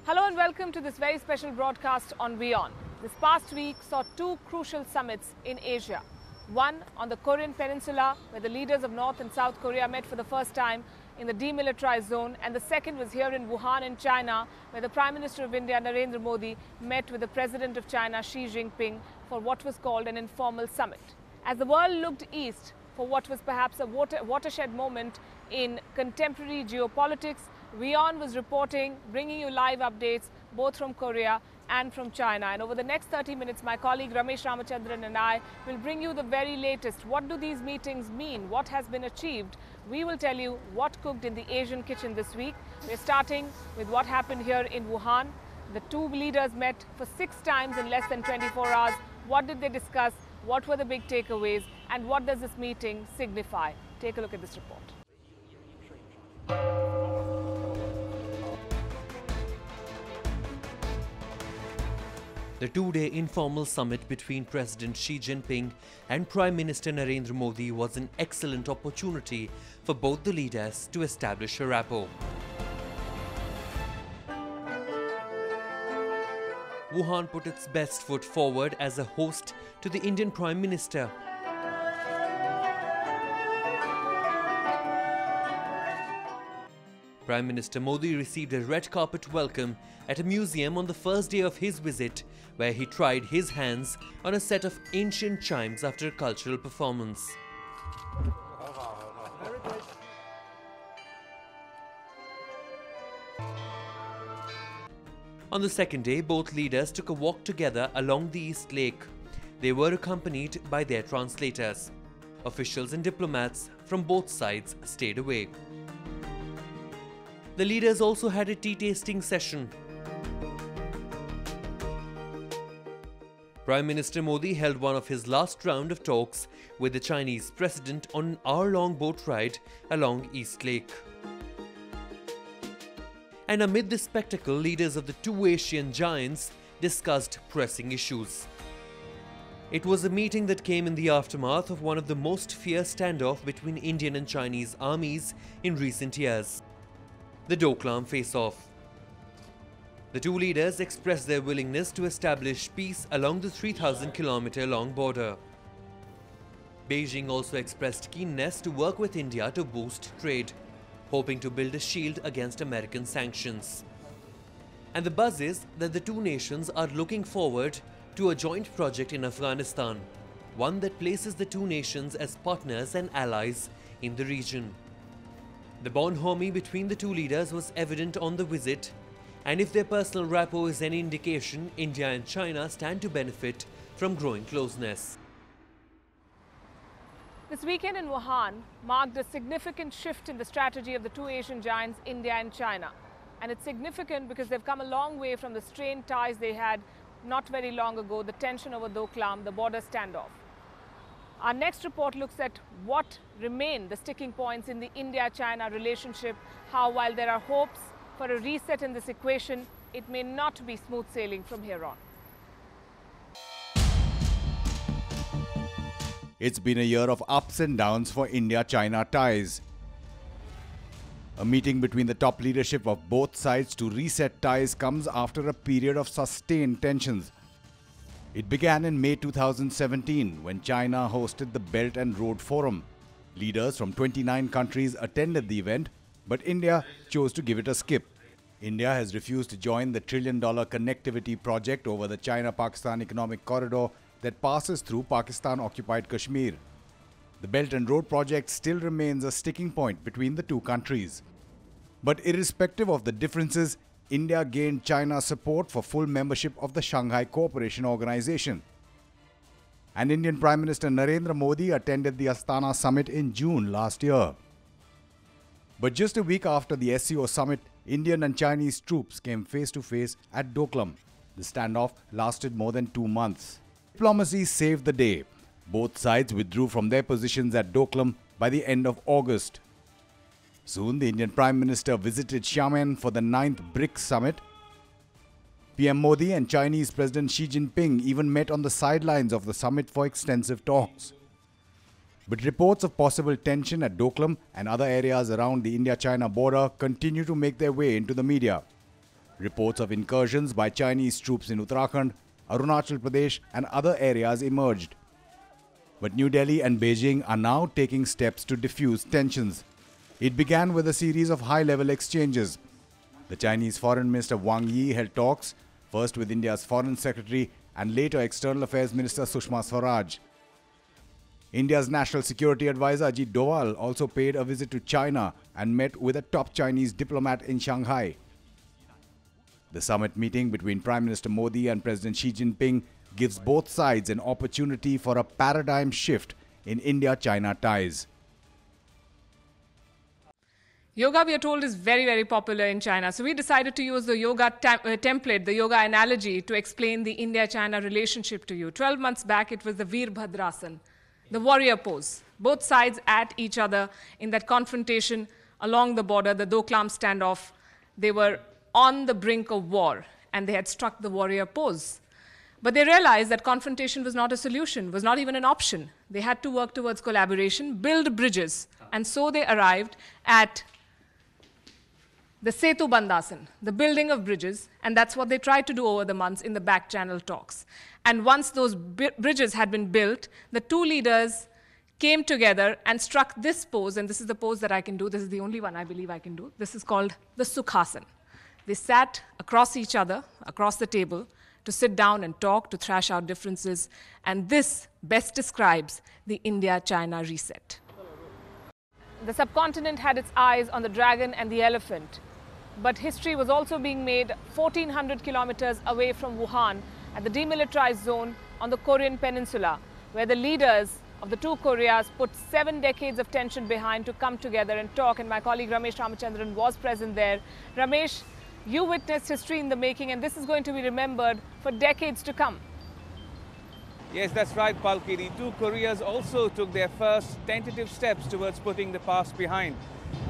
Hello and welcome to this very special broadcast on WION. This past week saw two crucial summits in Asia. One on the Korean Peninsula, where the leaders of North and South Korea met for the first time in the demilitarized zone, and the second was here in Wuhan in China, where the Prime Minister of India, Narendra Modi, met with the President of China, Xi Jinping, for what was called an informal summit. As the world looked east for what was perhaps a watershed moment in contemporary geopolitics, WION was reporting, bringing you live updates both from Korea and from China. And over the next 30 minutes, my colleague Ramesh Ramachandran and I will bring you the very latest. What do these meetings mean? What has been achieved? We will tell you what cooked in the Asian kitchen this week. We're starting with what happened here in Wuhan. The two leaders met for 6 times in less than 24 hours. What did they discuss? What were the big takeaways? And what does this meeting signify? Take a look at this report. The two-day informal summit between President Xi Jinping and Prime Minister Narendra Modi was an excellent opportunity for both the leaders to establish a rapport. Wuhan put its best foot forward as a host to the Indian Prime Minister. Prime Minister Modi received a red carpet welcome at a museum on the first day of his visit, where he tried his hands on a set of ancient chimes after a cultural performance. On the second day, both leaders took a walk together along the East Lake. They were accompanied by their translators. Officials and diplomats from both sides stayed away. The leaders also had a tea tasting session. Prime Minister Modi held one of his last round of talks with the Chinese president on an hour-long boat ride along East Lake. And amid this spectacle, leaders of the two Asian giants discussed pressing issues. It was a meeting that came in the aftermath of one of the most fierce standoff between Indian and Chinese armies in recent years, the Doklam face-off. The two leaders expressed their willingness to establish peace along the 3,000-kilometer-long border. Beijing also expressed keenness to work with India to boost trade, hoping to build a shield against American sanctions. And the buzz is that the two nations are looking forward to a joint project in Afghanistan, one that places the two nations as partners and allies in the region. The bonhomie between the two leaders was evident on the visit, and if their personal rapport is any indication, India and China stand to benefit from growing closeness. This weekend in Wuhan marked a significant shift in the strategy of the two Asian giants, India and China. And it's significant because they've come a long way from the strained ties they had not very long ago, the tension over Doklam, the border standoff. Our next report looks at what remain the sticking points in the India-China relationship, how while there are hopes for a reset in this equation, it may not be smooth sailing from here on. It's been a year of ups and downs for India-China ties. A meeting between the top leadership of both sides to reset ties comes after a period of sustained tensions. It began in May 2017 when China hosted the Belt and Road Forum. Leaders from 29 countries attended the event, but India chose to give it a skip. India has refused to join the trillion-dollar connectivity project over the China-Pakistan economic corridor that passes through Pakistan-occupied Kashmir. The Belt and Road project still remains a sticking point between the two countries. But irrespective of the differences, India gained China's support for full membership of the Shanghai Cooperation Organization. And Indian Prime Minister Narendra Modi attended the Astana summit in June last year. But just a week after the SCO summit, Indian and Chinese troops came face to face at Doklam. The standoff lasted more than 2 months. Diplomacy saved the day. Both sides withdrew from their positions at Doklam by the end of August. Soon, the Indian Prime Minister visited Xiamen for the 9th BRICS summit. PM Modi and Chinese President Xi Jinping even met on the sidelines of the summit for extensive talks. But reports of possible tension at Doklam and other areas around the India-China border continue to make their way into the media. Reports of incursions by Chinese troops in Uttarakhand, Arunachal Pradesh and other areas emerged. But New Delhi and Beijing are now taking steps to diffuse tensions. It began with a series of high-level exchanges. The Chinese Foreign Minister Wang Yi held talks, first with India's Foreign Secretary and later External Affairs Minister Sushma Swaraj. India's National Security Advisor Ajit Doval also paid a visit to China and met with a top Chinese diplomat in Shanghai. The summit meeting between Prime Minister Modi and President Xi Jinping gives both sides an opportunity for a paradigm shift in India-China ties. Yoga, we are told, is very, very popular in China. So we decided to use the yoga template, the yoga analogy, to explain the India-China relationship to you. 12 months back, it was the Veerbhadrasana, the warrior pose. Both sides at each other in that confrontation along the border, the Doklam standoff. They were on the brink of war, and they had struck the warrior pose. But they realized that confrontation was not a solution, was not even an option. They had to work towards collaboration, build bridges. And so they arrived at the Setu Bandhasan, the building of bridges, and that's what they tried to do over the months in the back channel talks. And once those bridges had been built, the two leaders came together and struck this pose, and this is the pose that I can do. This is the only one I believe I can do. This is called the Sukhasan. They sat across each other, across the table, to sit down and talk, to thrash out differences, and this best describes the India-China reset. The subcontinent had its eyes on the dragon and the elephant. But history was also being made 1,400 kilometers away from Wuhan at the demilitarized zone on the Korean peninsula, where the leaders of the two Koreas put 7 decades of tension behind to come together and talk. And my colleague Ramesh Ramachandran was present there. Ramesh, you witnessed history in the making, and this is going to be remembered for decades to come. Yes, that's right, Palki. The two Koreas also took their first tentative steps towards putting the past behind.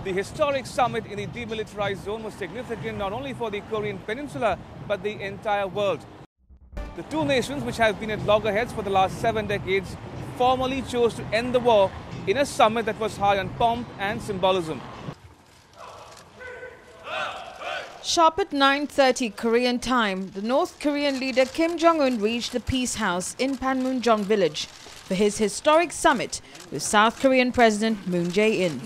The historic summit in the demilitarized zone was significant not only for the Korean peninsula, but the entire world. The two nations, which have been at loggerheads for the last 7 decades, formally chose to end the war in a summit that was high on pomp and symbolism. Sharp at 9:30 Korean time, the North Korean leader Kim Jong-un reached the Peace House in Panmunjom village for his historic summit with South Korean President Moon Jae-in.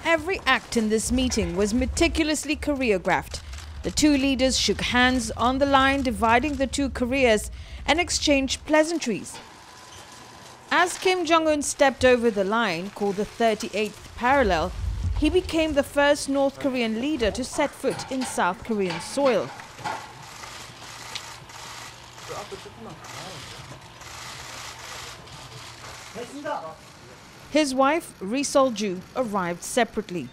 Every act in this meeting was meticulously choreographed. The two leaders shook hands on the line dividing the two Koreas and exchanged pleasantries. As Kim Jong-un stepped over the line, called the 38th parallel, he became the first North Korean leader to set foot in South Korean soil. His wife, Ri Sol-ju, arrived separately.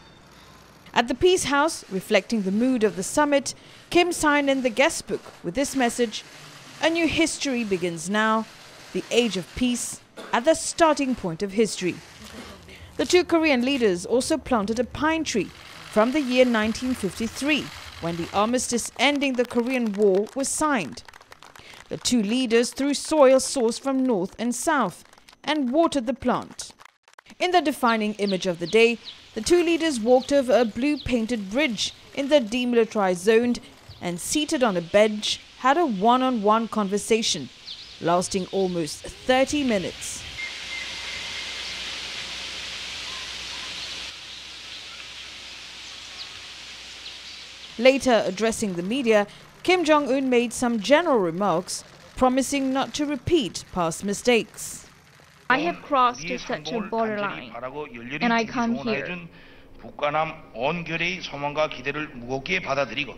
At the Peace House, reflecting the mood of the summit, Kim signed in the guest book with this message: "A new history begins now, the age of peace, at the starting point of history." The two Korean leaders also planted a pine tree from the year 1953, when the armistice ending the Korean War was signed. The two leaders threw soil sourced from north and south and watered the plant. In the defining image of the day, the two leaders walked over a blue-painted bridge in the demilitarized zone and, seated on a bench, had a one-on-one conversation, lasting almost 30 minutes. Later, addressing the media, Kim Jong-un made some general remarks, promising not to repeat past mistakes. I have crossed such a borderline, and I come here. 북한남 언결의 소망과 기대를 무겁게 받아들이고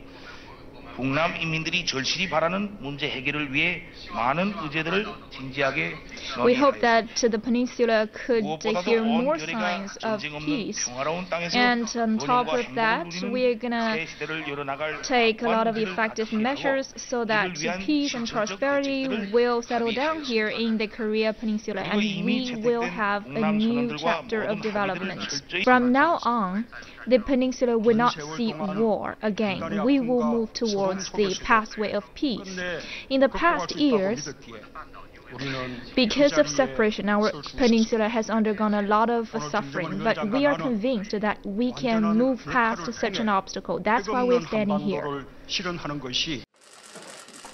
북남 인민들이 절실히 바라는 문제 해결을 위해 많은 의제들을 진지하게 We hope that the peninsula could hear more signs of peace, and on top of that, we're gonna take a lot of effective measures so that peace and prosperity will settle down here in the Korea Peninsula, and we will have a new chapter of development. From now on, the peninsula will not see war again. We will move toward towards the pathway of peace. In the past years, because of separation, our peninsula has undergone a lot of suffering, but we are convinced that we can move past such an obstacle. That's why we're standing here.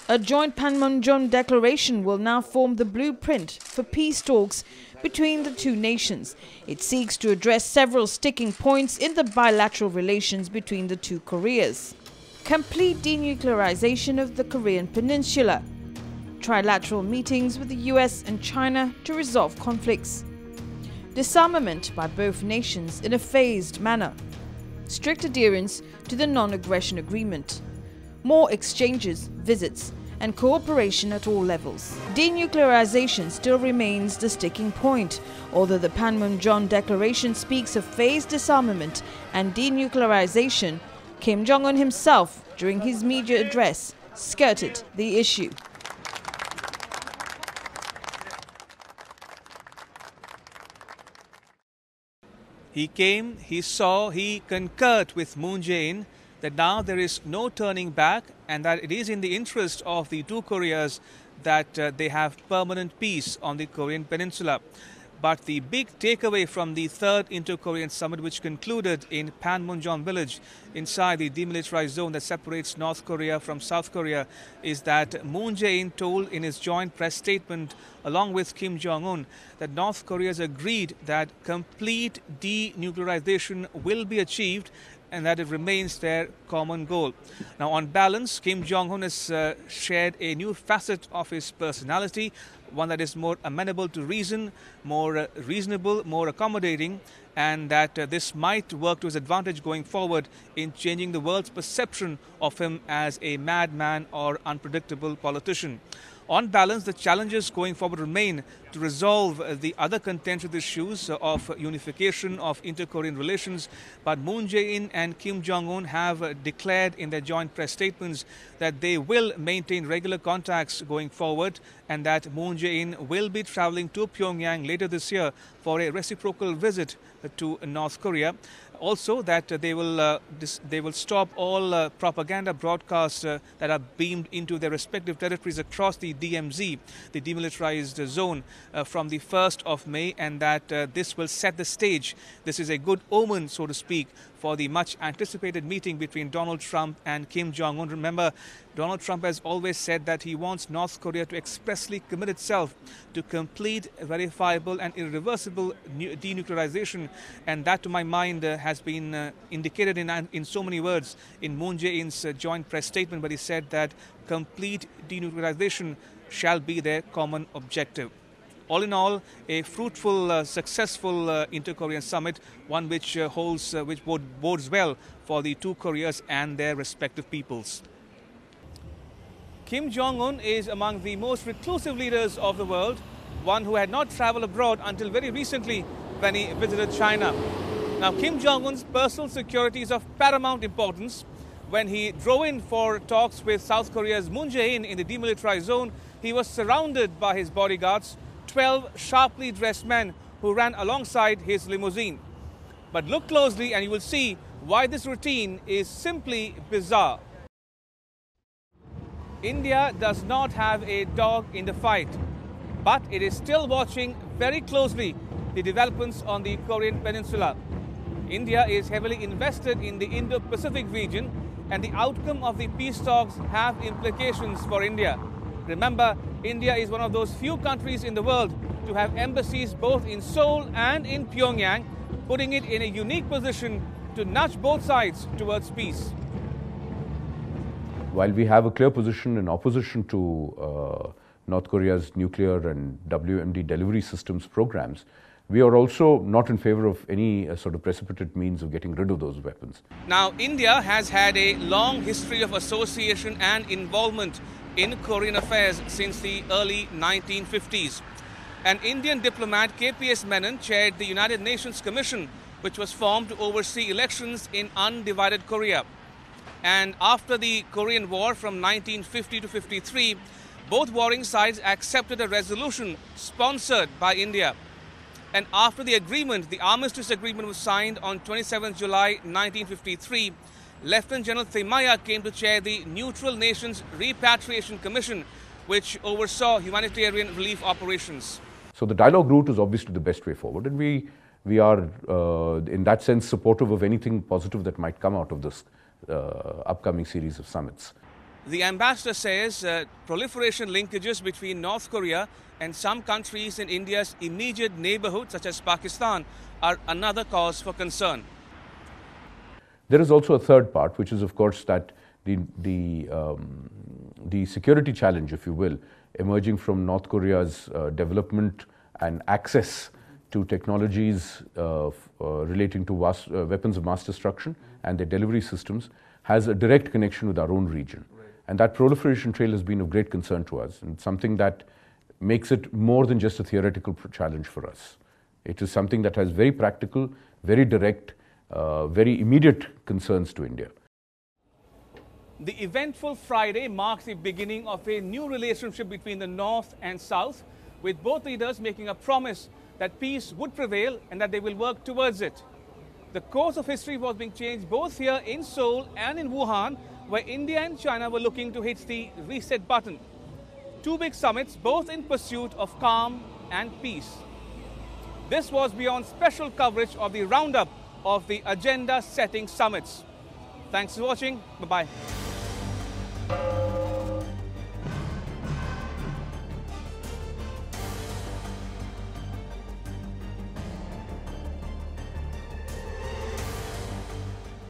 A joint Panmunjom declaration will now form the blueprint for peace talks between the two nations. It seeks to address several sticking points in the bilateral relations between the two Koreas. Complete denuclearization of the Korean peninsula. Trilateral meetings with the US and China to resolve conflicts. Disarmament by both nations in a phased manner. Strict adherence to the non-aggression agreement. More exchanges, visits, and cooperation at all levels. Denuclearization still remains the sticking point, although the Panmunjom Declaration speaks of phased disarmament and denuclearization. Kim Jong-un himself, during his media address, skirted the issue. He came, he saw, he concurred with Moon Jae-in that now there is no turning back and that it is in the interest of the two Koreas that they have permanent peace on the Korean peninsula. But the big takeaway from the third Inter-Korean summit, which concluded in Panmunjom village inside the demilitarized zone that separates North Korea from South Korea, is that Moon Jae-in told in his joint press statement along with Kim Jong-un that North Korea has agreed that complete denuclearization will be achieved and that it remains their common goal. Now, on balance, Kim Jong-un has shared a new facet of his personality, one that is more amenable to reason, more reasonable, more accommodating, and that this might work to his advantage going forward in changing the world's perception of him as a madman or unpredictable politician. On balance, the challenges going forward remain to resolve the other contentious issues of unification of inter-Korean relations. But Moon Jae-in and Kim Jong-un have declared in their joint press statements that they will maintain regular contacts going forward and that Moon Jae-in will be traveling to Pyongyang later this year for a reciprocal visit to North Korea. Also, that they will stop all propaganda broadcasts that are beamed into their respective territories across the DMZ, the demilitarized zone, from the 1st of May, and that this will set the stage. This is a good omen, so to speak, for the much anticipated meeting between Donald Trump and Kim Jong-un. Remember, Donald Trump has always said that he wants North Korea to expressly commit itself to complete, verifiable and irreversible denuclearization, and that, to my mind, has been indicated in so many words in Moon Jae-in's joint press statement, but he said that complete denuclearization shall be their common objective. All in all, a fruitful, successful inter-Korean summit, one which bodes well for the two Koreas and their respective peoples. Kim Jong-un is among the most reclusive leaders of the world, one who had not traveled abroad until very recently when he visited China. Now, Kim Jong-un's personal security is of paramount importance. When he drove in for talks with South Korea's Moon Jae-in in the demilitarized zone, he was surrounded by his bodyguards, 12 sharply dressed men who ran alongside his limousine. But look closely and you will see why this routine is simply bizarre. India does not have a dog in the fight, but it is still watching very closely the developments on the Korean peninsula. India is heavily invested in the Indo-Pacific region, and the outcome of the peace talks have implications for India. Remember, India is one of those few countries in the world to have embassies both in Seoul and in Pyongyang, putting it in a unique position to nudge both sides towards peace. While we have a clear position in opposition to North Korea's nuclear and WMD delivery systems programs, we are also not in favor of any sort of precipitate means of getting rid of those weapons. Now, India has had a long history of association and involvement in Korean affairs since the early 1950s. An Indian diplomat, KPS Menon, chaired the United Nations Commission, which was formed to oversee elections in undivided Korea. And after the Korean War from 1950 to 53, both warring sides accepted a resolution sponsored by India. And after the agreement, the armistice agreement was signed on 27 July 1953, Lieutenant General Themaya came to chair the Neutral Nations Repatriation Commission, which oversaw humanitarian relief operations. So the dialogue route is obviously the best way forward, and we are, in that sense, supportive of anything positive that might come out of this upcoming series of summits. The ambassador says proliferation linkages between North Korea and some countries in India's immediate neighborhood, such as Pakistan, are another cause for concern. There is also a third part, which is, of course, that the security challenge, if you will, emerging from North Korea's development and access to technologies relating to weapons of mass destruction and their delivery systems, has a direct connection with our own region. And that proliferation trail has been of great concern to us, and something that makes it more than just a theoretical challenge for us. It is something that has very practical, very direct, very immediate concerns to India. The eventful Friday marks the beginning of a new relationship between the North and South, with both leaders making a promise that peace would prevail and that they will work towards it. The course of history was being changed both here in Seoul and in Wuhan, where India and China were looking to hit the reset button. Two big summits, both in pursuit of calm and peace. This was WION's special coverage of the roundup of the agenda-setting summits. Thanks for watching. Bye-bye.